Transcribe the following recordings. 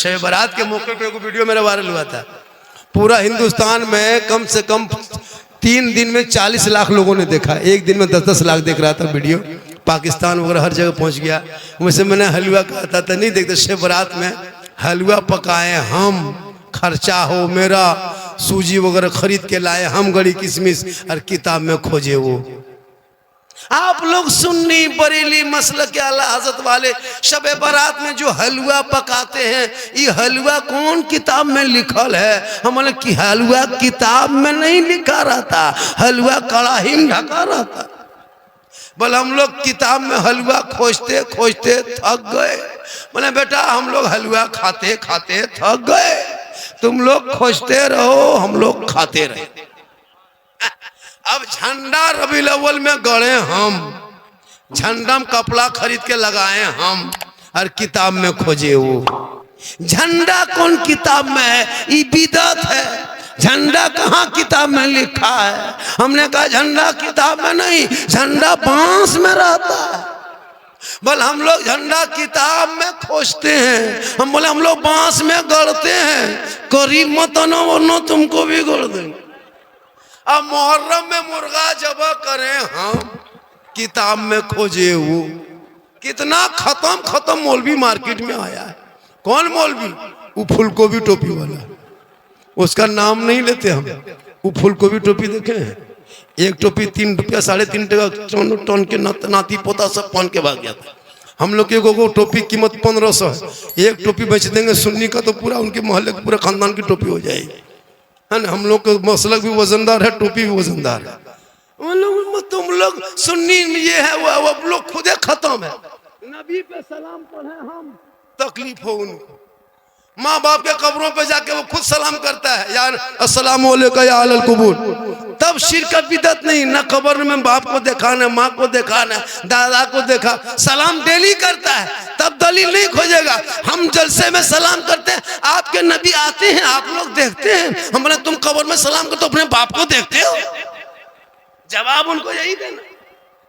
शब बारात के मौके पे एक वीडियो मेरा वायरल हुआ था। पूरा हिंदुस्तान में कम से कम 3 दिन में 40 लाख लोगों ने देखा, एक दिन में 10-10 लाख देख रहा था वीडियो। पाकिस्तान वगैरह हर जगह पहुंच गया। वैसे मैंने हलवा कहता था नहीं देखते, शब बारात में हलवा पकाए हम, खर्चा हो मेरा, सूजी वगैरह खरीद के लाए हम, गड़ी किशमिश, और किताब में खोजे वो। आप लोग सुन्नी बरेली मसलक के आला हज़रत वाले शब बारात में जो हलवा पकाते हैं, ये हलवा कौन किताब में लिखल है? हमने कि हलवा किताब में नहीं लिखा रहता, हलवा कड़ाही में ढका रहता। बोले हम लोग किताब में हलवा खोजते खोजते थक गए। बोले बेटा हम लोग हलवा खाते खाते थक गए, तुम लोग खोजते रहो हम लोग खाते रहे। अब झंडा रबीउल अव्वल में गड़े हम, झंडा में कपड़ा खरीद के लगाए हम, और किताब में खोजे वो। झंडा कौन किताब में है? ये बिदअत है। झंडा कहाँ किताब में लिखा है? हमने कहा झंडा किताब में नहीं, झंडा बांस में रहता है। बोल हम लोग झंडा किताब में खोजते हैं। हम बोले हम लोग बांस में गड़ते हैं, करीब मत आना वरना तुमको भी गड़ देंगे। अब मुहर्रम में मुर्गा जबा करें हम, किताब में खोजे वो। कितना खत्म मौलवी मार्केट में आया है। कौन मौलवी? वो फुलकोबी टोपी वाला, उसका नाम नहीं लेते हम। वो फुलकोबी टोपी देखे हैं, एक टोपी 3 रुपया 3.5 टका टन के नाती पोता सब पहन के भाग गया था। हम लोग के एगो टोपी कीमत 1500 है। एक टोपी बेच देंगे सुन्नी का तो पूरा उनके मोहल्ले के पूरे खानदान की टोपी हो जाएगी, है ना। हम लोग का मसलक भी वजनदार है, टोपी भी वजनदार है। तुम लोग सुन्नी में ये है वो लोग खुदे खत्म है। नबी पे सलाम पढ़े हम, तकलीफ हो उनको। माँ बाप के कब्रों पे जाके वो खुद सलाम करता है, यार अस्सलाम वालेकुम या अहल कुबूर। तब शिरक बिदअत नहीं, ना कब्र में बाप को देखा, ना माँ को देखा, ना दादा को देखा। सलाम डेली करता है, तब दलील नहीं खोजेगा। हम जलसे में सलाम करते हैं, आपके नबी आते हैं, आप लोग देखते हैं। हमने तुम कब्र में सलाम करते हो, अपने बाप को देखते हो? जवाब उनको यही देना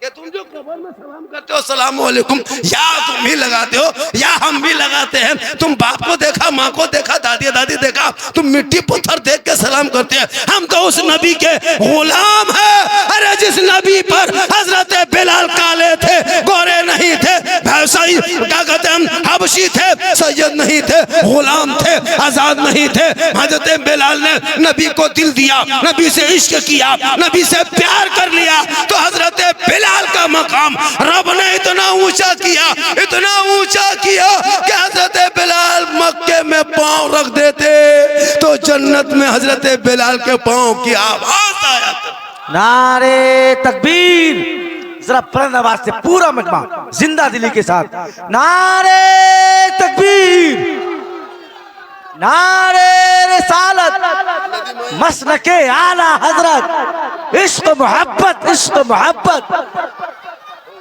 कि तुम जो कब्र में सलाम करते हो सलाम वालेकुम, या तुम भी लगाते हो या हम भी लगाते हैं। तुम बाप को देखा, माँ को देखा, दादी दादी देखा, तुम मिट्टी पत्थर देख के सलाम करते हैं। हम तो उस नबी के गुलाम हैं। अरे जिस नबी पर हजरत बिलाल काले थे, गोरे नहीं थे, क्या कहते हैं हबशी थे, सैयद नहीं थे, गुलाम थे, आजाद नहीं थे। हजरत बिलाल ने नबी को दिल दिया, नबी से इश्क किया, नबी से प्यार कर लिया, तो हजरत बिलाल का मकाम रब ने इतना ऊंचा किया, इतना ऊंचा किया कि हजरत बिलाल मक्के में पांव रख देते तो जन्नत में हजरत बिलाल के पांव की आवाज आया। नारे तकबीर, जरा बुलंद आवाज से पूरा मजमा जिंदा दिली के साथ नारे तकबीर, नारे रिसालत, मसलके आला हजरत, इश्क मोहब्बत, इश्क मोहब्बत,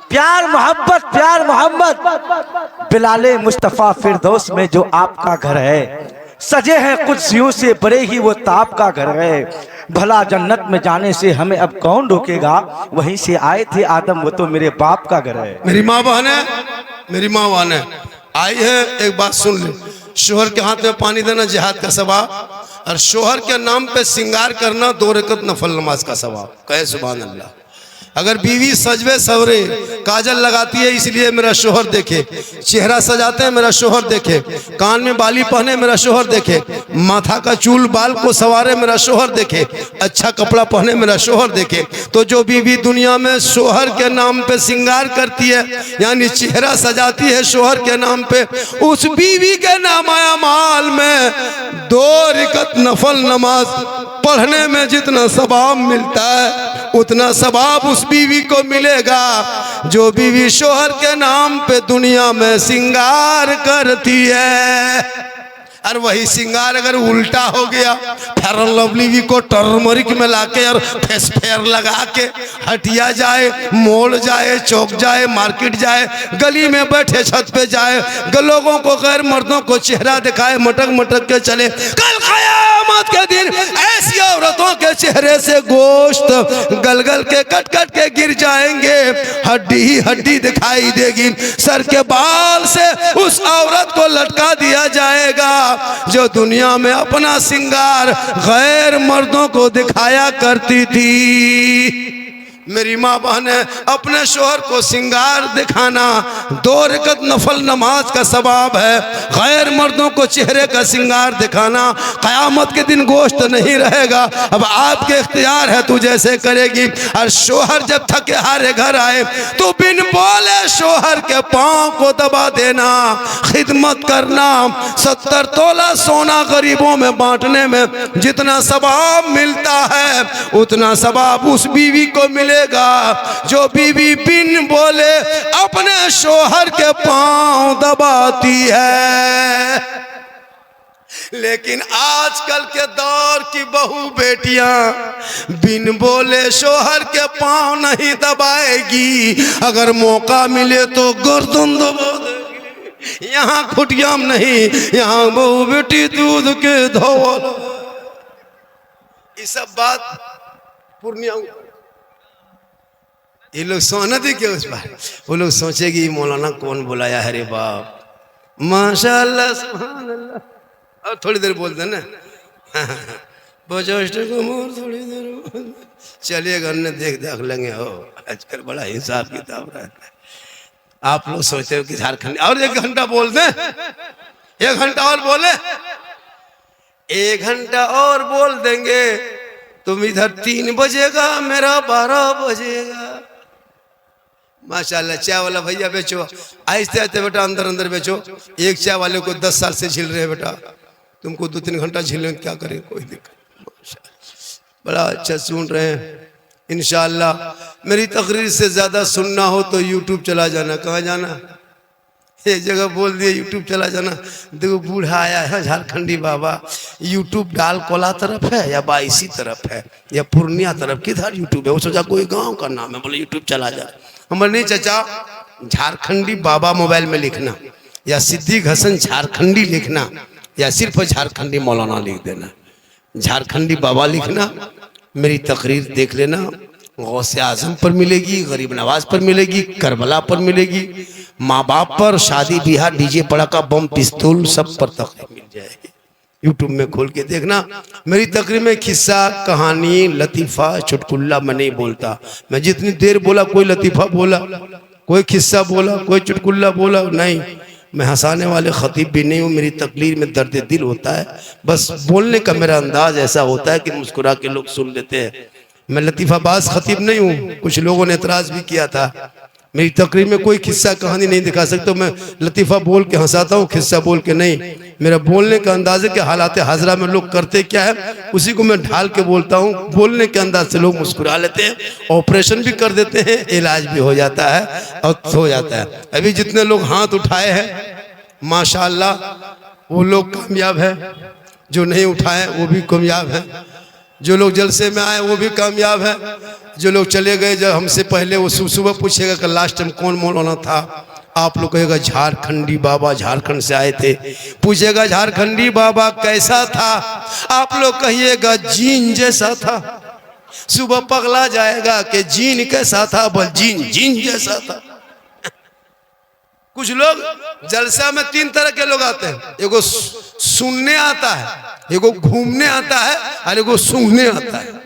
प्यार मोहब्बत, प्यार मोहब्बत। बिलाले मुस्तफा फिरदौस में जो आपका घर है, सजे हैं कुर्सियों से बड़े ही वो ताप का घर है। भला जन्नत में जाने से हमें अब कौन रोकेगा, वहीं से आए थे आदम, वो तो मेरे बाप का घर है। मेरी माँ बहन है, मेरी माँ बहन है, आई है। एक बात सुन ले, शोहर के हाथ में पानी देना जिहाद का सवाब, और शोहर के नाम पे सिंगार करना 2 रकत नफल नमाज का सवाब। कहे सुभान अल्लाह। अगर बीवी सजवे सवरे, काजल लगाती है इसलिए मेरा शोहर देखे, चेहरा सजाते हैं मेरा शोहर देखे, कान में बाली पहने मेरा शोहर देखे, माथा का चूल बाल को सवारे मेरा शोहर देखे, अच्छा कपड़ा पहने मेरा शोहर देखे, तो जो बीवी दुनिया में शोहर के नाम पे सिंगार करती है, यानी चेहरा सजाती है शोहर के नाम पे, उस बीवी के नामाया माल में 2 रकत नफल नमाज पढ़ने में जितना सवाब मिलता है उतना सवाब उस बीवी को मिलेगा जो बीवी शोहर के नाम पे दुनिया में सिंगार करती है। और वही सिंगार अगर उल्टा हो गया, फेयर एंड लवली को टर्मरिक में लाके और फेस फेयर लगा के हटिया जाए, मोड़ जाए, चौक जाए, मार्केट जाए, गली में बैठे छत पे जाए, लोगों को गैर मर्दों को चेहरा दिखाए, मटक मटक के चले, कल क़यामत क़यामत के दिन ऐसी औरतों के चेहरे से गोश्त गल गल के कट कट के गिर जाएंगे, हड्डी ही हड्डी दिखाई देगी। सर के बाल से उस औरत को लटका दिया जाएगा जो दुनिया में अपना सिंगार गैर मर्दों को दिखाया करती थी। मेरी माँ बहने, अपने शोहर को सिंगार दिखाना 2 रकत नफल नमाज का सवाब है। गैर मर्दों को चेहरे का सिंगार दिखाना, क़यामत के दिन गोश्त नहीं रहेगा। अब आपके इख्तियार है, तू जैसे करेगी। और शोहर जब थके हारे घर आए तो बिन बोले शोहर के पाँव को दबा देना, खिदमत करना। 70 तोला सोना गरीबों में बांटने में जितना सवाब मिलता है उतना सवाब उस बीवी को मिलेगा जो बीवी बिन बोले अपने शोहर के पांव दबाती है। लेकिन आजकल के दौर की बहू बेटियां बिन बोले शोहर के पांव नहीं दबाएगी, अगर मौका मिले तो गर्दन दबा देगी। यहाँ खुटियाम नहीं, यहाँ बहू बेटी दूध के धोल। ये सब बात पूर्णिया ये लोग सोना दे के उस बार वो लोग सोचेगी मौलाना कौन बुलाया है रे बाप, माशाल्लाह सुभान अल्लाह। और थोड़ी देर बोलते ना थोड़ी देर चलिएगा, देख देख लेंगे। हो आजकल बड़ा हिसाब किताब रहता है। आप लोग सोचते हो कि झारखंड और 1 घंटा बोल दें, 1 घंटा और बोले, 1 घंटा और बोल देंगे तुम इधर 3 बजेगा, मेरा 12 बजेगा। माशाल्लाह। चाय वाला भैया बेचो, आहिस्ते आहिस्ते बेटा अंदर अंदर बेचो। एक चाय वाले को 10 साल से झील रहे बेटा, तुमको 2-3 घंटा झीलें क्या करें, कोई दिक्कत। माशाल्लाह बड़ा अच्छा सुन रहे हैं। इंशाअल्लाह मेरी तकरीर से ज़्यादा सुनना हो तो यूट्यूब चला जाना। कहाँ जाना, एक जगह बोल दिए यूट्यूब चला जाना। देखो बूढ़ा आया है झारखंडी बाबा, यूट्यूब डाल कोला तरफ है या बाईसी तरफ है या पूर्णिया तरफ, किधर यूट्यूब है? वो सोचा कोई गांव का नाम है, बोले यूट्यूब चला जा। हमारे नहीं चाचा, झारखंडी बाबा मोबाइल में लिखना या सिद्दीक हसन झारखंडी लिखना या सिर्फ झारखंडी मौलाना लिख देना। झारखंडी बाबा लिखना, मेरी तकरीर देख लेना। गौसे आजम पर मिलेगी, गरीब नवाज पर मिलेगी, करबला पर मिलेगी, माँ बाप पर, शादी ब्याह, डीजे पड़ाका, बम पिस्तौल सब पर तकरीर मिल जाएगी। यूट्यूब में खोल के देखना। मेरी तकरीर में किस्सा, कहानी, लतीफ़ा, चुटकुल्ला मैं नहीं बोलता। मैं जितनी देर बोला, कोई लतीफ़ा बोला, कोई किस्सा बोला, कोई चुटकुल्ला बोला नहीं। मैं हंसाने वाले खतीब भी नहीं हूँ। मेरी तकरीर में दर्द दिल होता है, बस बोलने का मेरा अंदाज ऐसा होता है कि मुस्कुरा के लोग सुन लेते हैं। मैं लतीफ़ाबाज खतीब नहीं हूँ। कुछ लोगों ने एतराज़ भी किया था, मेरी तकरीर में कोई किस्सा कहानी नहीं दिखा सकता। मैं लतीफ़ा बोल के हंसाता हूँ, किस्सा बोल के नहीं। मेरा बोलने का अंदाज़ है कि हालात हाजरा में लोग करते क्या है उसी को मैं ढाल के बोलता हूँ। बोलने के अंदाज से लोग मुस्कुरा लेते हैं, ऑपरेशन भी कर देते हैं, इलाज भी हो जाता है और हो जाता है। अभी जितने लोग हाथ उठाए हैं माशाअल्लाह वो लोग कामयाब है, जो नहीं उठाए वो भी कामयाब है, जो लोग जलसे में आए वो भी कामयाब है, जो लोग चले गए जब हमसे पहले वो सुबह पूछेगा कि लास्ट टाइम कौन मौलाना था, आप लोग कहेगा झारखंडी बाबा झारखंड से आए थे। पूछेगा झारखंडी बाबा कैसा था, आप लोग कहिएगा जीन जैसा था। सुबह पगला जाएगा कि जीन कैसा था, बोल जीन जैसा था। कुछ लोग जलसा में 3 तरह के लोग आते हैं, एगो सुनने आता है, एगो घूमने आता है और एगो सूंघने आता है।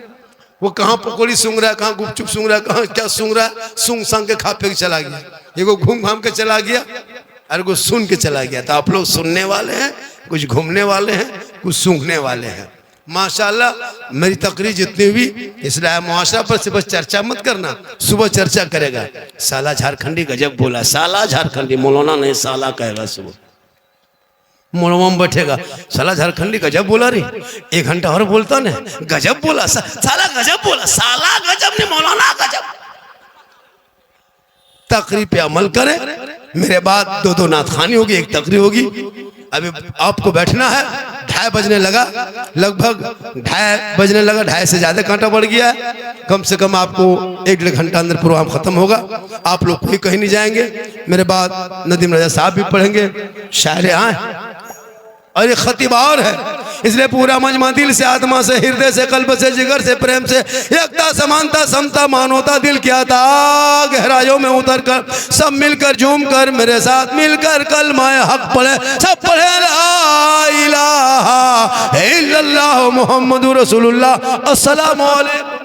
वो कहाँ पकौड़ी सूंघ रहा है, कहाँ गुपचुप सूंघ रहा है, कहाँ क्या सूंघ रहा है, सूंघ सांग के खा पे चला गया। एगो घूम घाम के चला गया और एगो सुन के चला गया। तो आप लोग सुनने वाले हैं, कुछ घूमने वाले हैं, कुछ सूंघने वाले हैं। माशाल्लाह मेरी तकरीर जितनी हुई, इसलिए मुआशरा पर से बस चर्चा मत करना, सुबह चर्चा करेगा। साला झारखंडी गजब बोला, साला झारखंडी, मौलाना नहीं साला कहेगा। सुबह मौलाना में बैठेगा, साला झारखंडी गजब बोला रे, 1 घंटा और बोलता ना, गजब बोला, साला गजब बोला, साला गजब नहीं मौलाना गजब। तकरीर पे अमल करें। मेरे बाद 2 नातखानी होगी, 1 तकरीर होगी। अभी आपको बैठना है, 2:30 बजने लगा, लगभग 2:30 बजने लगा, 2:30 से ज्यादा कांटा बढ़ गया है। कम से कम आपको 1-1.5 घंटा अंदर प्रोग्राम खत्म होगा। आप लोग कोई कहीं नहीं जाएंगे। मेरे बाद नदीम रजा साहब भी पढ़ेंगे, शायर आए और एक खतीब और है, इसलिए पूरा मजमा दिल से, आत्मा से, हृदय से, कल्ब से, जिगर से, प्रेम से, एकता, समानता, समता, मानवता, दिल की आता गहराइयों में उतर कर सब मिलकर झूम कर मेरे साथ मिलकर कलमाए हक पढ़े, सब पढ़े ला इलाहा इल्लल्लाह मुहम्मदुर रसूलुल्लाह। अस्सलामु अलैकुम।